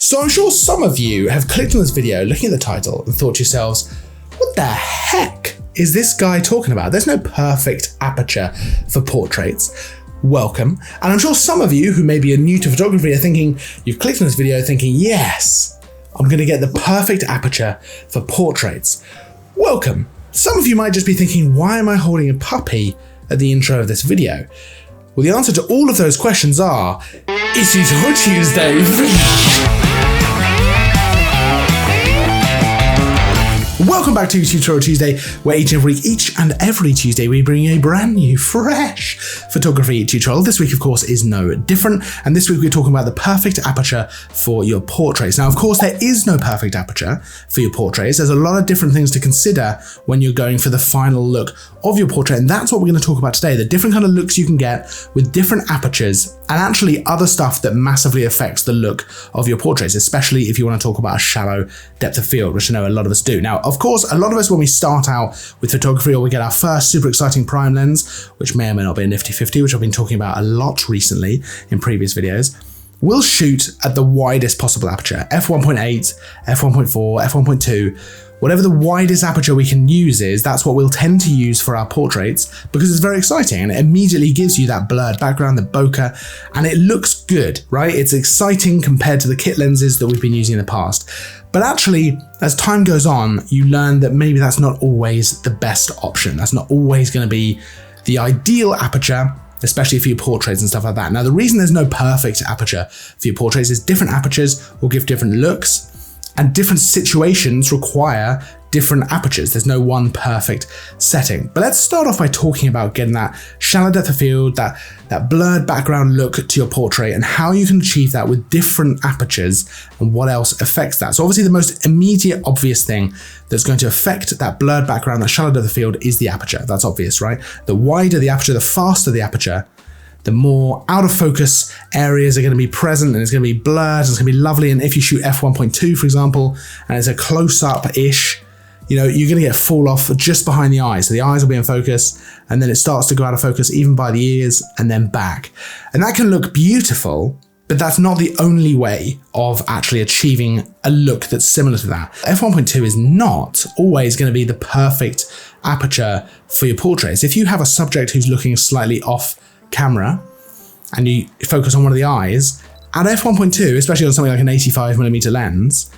So I'm sure some of you have clicked on this video looking at the title and thought to yourselves, what the heck is this guy talking about? There's no perfect aperture for portraits. Welcome. And I'm sure some of you who maybe are new to photography are thinking, you've clicked on this video thinking, yes, I'm going to get the perfect aperture for portraits. Welcome. Some of you might just be thinking, why am I holding a puppy at the intro of this video? Well, the answer to all of those questions are, it's Tutorial Tuesday. Welcome back to Tutorial Tuesday, where each and every Tuesday we bring you a brand new, fresh photography tutorial. This week, of course, is no different, and this week we're talking about the perfect aperture for your portraits. Now, of course, there is no perfect aperture for your portraits. There's a lot of different things to consider when you're going for the final look of your portrait, and that's what we're going to talk about today, the different kind of looks you can get with different apertures, and actually other stuff that massively affects the look of your portraits, especially if you want to talk about a shallow depth of field, which I know a lot of us do. Now, of course, a lot of us, when we start out with photography or we get our first super exciting prime lens, which may or may not be a nifty 50, which I've been talking about a lot recently in previous videos, we'll shoot at the widest possible aperture, f1.8, f1.4, f1.2, whatever the widest aperture we can use is, that's what we'll tend to use for our portraits because it's very exciting and it immediately gives you that blurred background, the bokeh, and it looks good, right? It's exciting compared to the kit lenses that we've been using in the past. But actually, as time goes on, you learn that maybe that's not always the best option. That's not always going to be the ideal aperture, especially for your portraits and stuff like that. Now, the reason there's no perfect aperture for your portraits is different apertures will give different looks, and different situations require different apertures. There's no one perfect setting. But let's start off by talking about getting that shallow depth of field, that blurred background look to your portrait, and how you can achieve that with different apertures and what else affects that. So obviously the most immediate obvious thing that's going to affect that blurred background, that shallow depth of field, is the aperture. That's obvious, right? The wider the aperture, the faster the aperture, the more out of focus areas are going to be present and it's going to be blurred and it's going to be lovely. And if you shoot f1.2, for example, and it's a close-up-ish, you're going to get fall off just behind the eyes. So the eyes will be in focus and then it starts to go out of focus even by the ears and then back. And that can look beautiful, but that's not the only way of actually achieving a look that's similar to that. f1.2 is not always going to be the perfect aperture for your portraits. If you have a subject who's looking slightly off camera and you focus on one of the eyes, at f1.2, especially on something like an 85mm lens,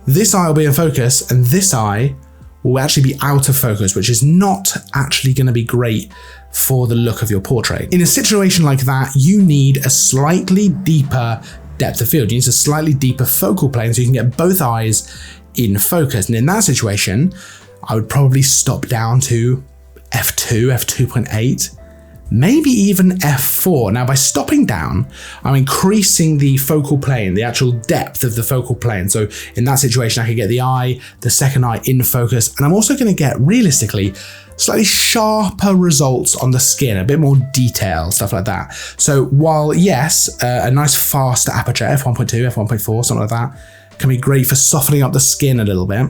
this eye will be in focus and this eye will actually be out of focus, which is not actually going to be great for the look of your portrait. In a situation like that, you need a slightly deeper depth of field. You need a slightly deeper focal plane so you can get both eyes in focus. And in that situation, I would probably stop down to f2, f2.8, maybe even f4. Now, by stopping down, I'm increasing the focal plane, the actual depth of the focal plane. So in that situation, I could get the eye, the second eye in focus, and I'm also going to get, realistically, slightly sharper results on the skin, a bit more detail, stuff like that. So while, yes, a nice fast aperture, f1.2, f1.4, something like that, can be great for softening up the skin a little bit,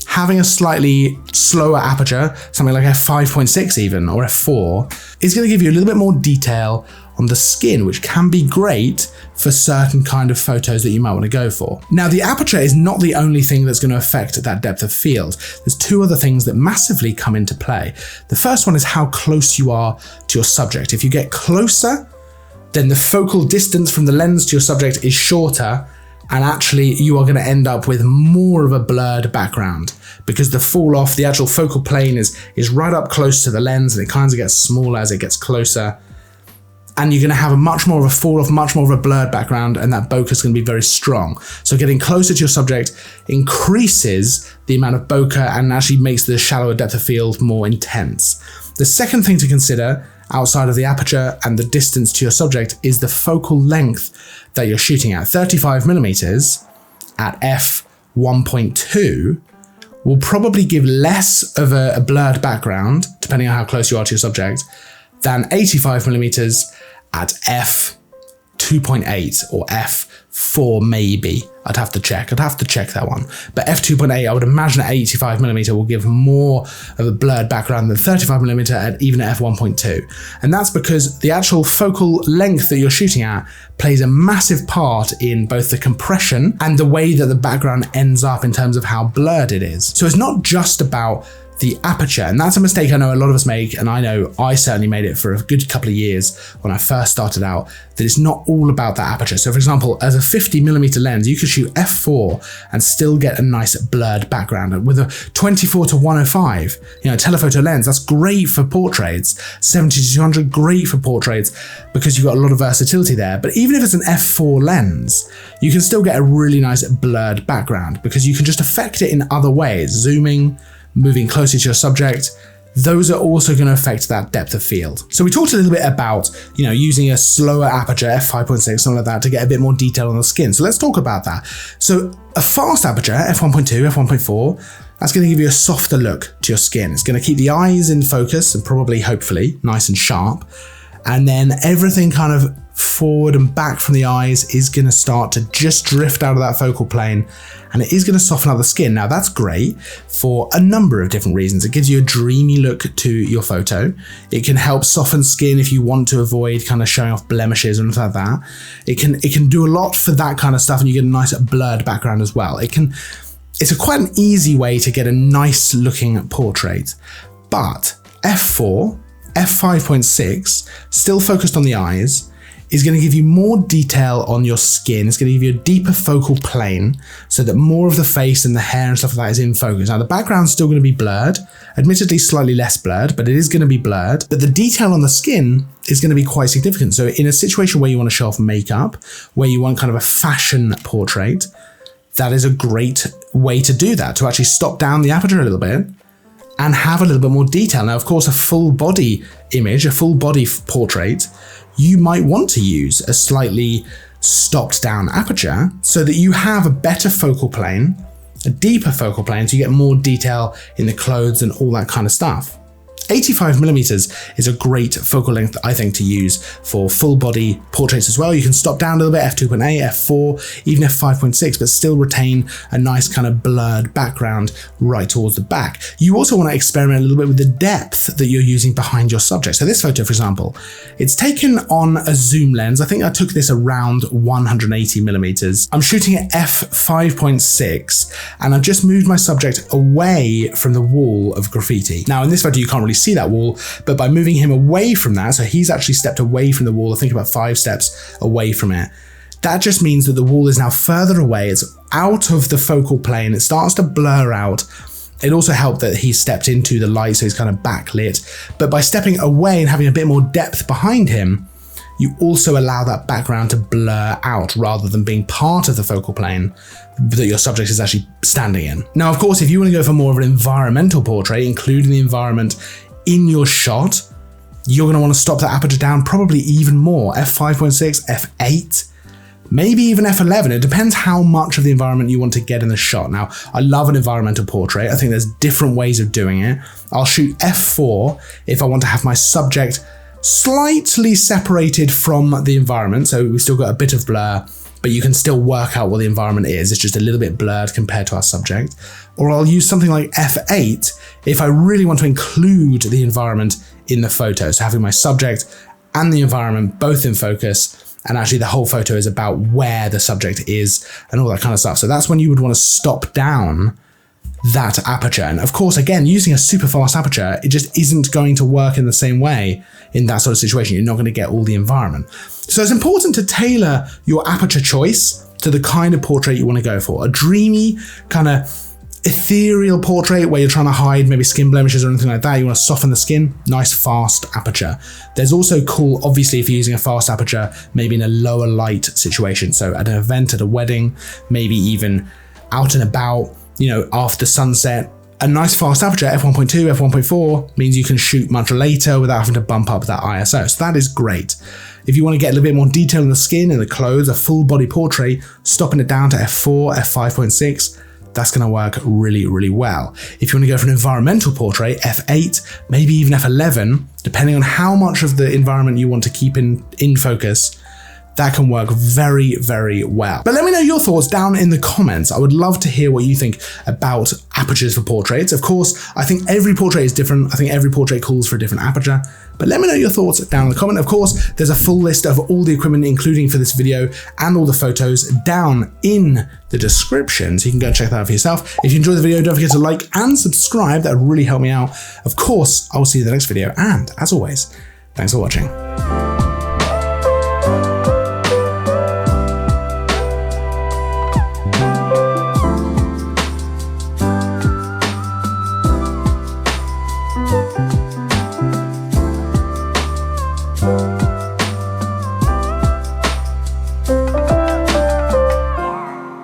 having a slightly slower aperture, something like f5.6 even, or f4, is going to give you a little bit more detail on the skin, which can be great for certain kind of photos that you might want to go for. Now, the aperture is not the only thing that's going to affect that depth of field. There's two other things that massively come into play. The first one is how close you are to your subject. If you get closer, then the focal distance from the lens to your subject is shorter, and actually you are going to end up with more of a blurred background because the fall off, the actual focal plane is right up close to the lens and it kind of gets smaller as it gets closer. And you're going to have a much more of a fall off, much more of a blurred background, and that bokeh is going to be very strong. So getting closer to your subject increases the amount of bokeh and actually makes the shallower depth of field more intense. The second thing to consider outside of the aperture and the distance to your subject is the focal length that you're shooting at. 35mm at f1.2 will probably give less of a blurred background, depending on how close you are to your subject, than 85mm at f2.8 or f f4 maybe. I'd have to check that one. But f2.8, I would imagine at 85mm will give more of a blurred background than 35mm at even at f1.2. And that's because the actual focal length that you're shooting at plays a massive part in both the compression and the way that the background ends up in terms of how blurred it is. So it's not just about the aperture, and that's a mistake I know a lot of us make, and I know I certainly made it for a good couple of years when I first started out, that it's not all about that aperture. So for example, as a 50mm lens, you could shoot f4 and still get a nice blurred background. With a 24-105, telephoto lens, that's great for portraits. 70-200, great for portraits because you've got a lot of versatility there. But even if it's an f4 lens, you can still get a really nice blurred background because you can just affect it in other ways, zooming, moving closer to your subject. Those are also going to affect that depth of field. So we talked a little bit about, using a slower aperture, f5.6, something like that, to get a bit more detail on the skin. So let's talk about that. So a fast aperture, f1.2, f1.4, that's going to give you a softer look to your skin. It's going to keep the eyes in focus and probably, hopefully, nice and sharp. And then everything kind of forward and back from the eyes is going to start to just drift out of that focal plane, and it is going to soften up the skin. Now that's great for a number of different reasons. It gives you a dreamy look to your photo. It can help soften skin if you want to avoid kind of showing off blemishes or anything like that. It can do a lot for that kind of stuff, and you get a nice blurred background as well. It's quite an easy way to get a nice looking portrait. But f4, f5.6, still focused on the eyes, is going to give you more detail on your skin. It's going to give you a deeper focal plane so that more of the face and the hair and stuff like that is in focus. Now the background's still going to be blurred, admittedly slightly less blurred, but it is going to be blurred. But the detail on the skin is going to be quite significant. So in a situation where you want to show off makeup, where you want kind of a fashion portrait, that is a great way to do that, to actually stop down the aperture a little bit and have a little bit more detail. Now, of course, a full body image, a full body portrait, you might want to use a slightly stopped down aperture so that you have a better focal plane, a deeper focal plane, so you get more detail in the clothes and all that kind of stuff. 85mm is a great focal length, I think, to use for full body portraits as well. You can stop down a little bit, f2.8, f4, even f5.6, but still retain a nice kind of blurred background right towards the back. You also want to experiment a little bit with the depth that you're using behind your subject. So this photo, for example, it's taken on a zoom lens. I think I took this around 180mm. I'm shooting at f5.6, and I've just moved my subject away from the wall of graffiti. Now in this photo, you can't really see that wall, but by moving him away from that, so he's actually stepped away from the wall, I think about 5 steps away from it, that just means that the wall is now further away, it's out of the focal plane, it starts to blur out. It also helped that he stepped into the light, so he's kind of backlit, but by stepping away and having a bit more depth behind him, you also allow that background to blur out rather than being part of the focal plane that your subject is actually standing in. Now, of course, if you want to go for more of an environmental portrait, including the environment in your shot, you're going to want to stop that aperture down probably even more, f5.6, f8, maybe even f11. It depends how much of the environment you want to get in the shot. Now, I love an environmental portrait. I think there's different ways of doing it. I'll shoot f4 if I want to have my subject slightly separated from the environment, so we've still got a bit of blur, but you can still work out what the environment is. It's just a little bit blurred compared to our subject. Or I'll use something like f8 if I really want to include the environment in the photo, so having my subject and the environment both in focus, and actually the whole photo is about where the subject is and all that kind of stuff. So that's when you would want to stop down that aperture. And of course, again, using a super fast aperture, it just isn't going to work in the same way in that sort of situation. You're not going to get all the environment. So it's important to tailor your aperture choice to the kind of portrait you want to go for. A dreamy, kind of ethereal portrait where you're trying to hide maybe skin blemishes or anything like that. You want to soften the skin, nice fast aperture. There's also cool, obviously, if you're using a fast aperture, maybe in a lower light situation. So at an event, at a wedding, maybe even out and about, after sunset, a nice fast aperture, f1.2, f1.4, means you can shoot much later without having to bump up that ISO. So that is great. If you want to get a little bit more detail in the skin and the clothes, a full body portrait, stopping it down to f4, f5.6, that's going to work really, really well. If you want to go for an environmental portrait, f8, maybe even f11, depending on how much of the environment you want to keep in focus, that can work very, very well. But let me know your thoughts down in the comments. I would love to hear what you think about apertures for portraits. Of course, I think every portrait is different. I think every portrait calls for a different aperture. But let me know your thoughts down in the comment. Of course, there's a full list of all the equipment, including for this video, and all the photos down in the description, so you can go and check that out for yourself. If you enjoyed the video, don't forget to like and subscribe. That would really help me out. Of course, I will see you in the next video, and as always, thanks for watching.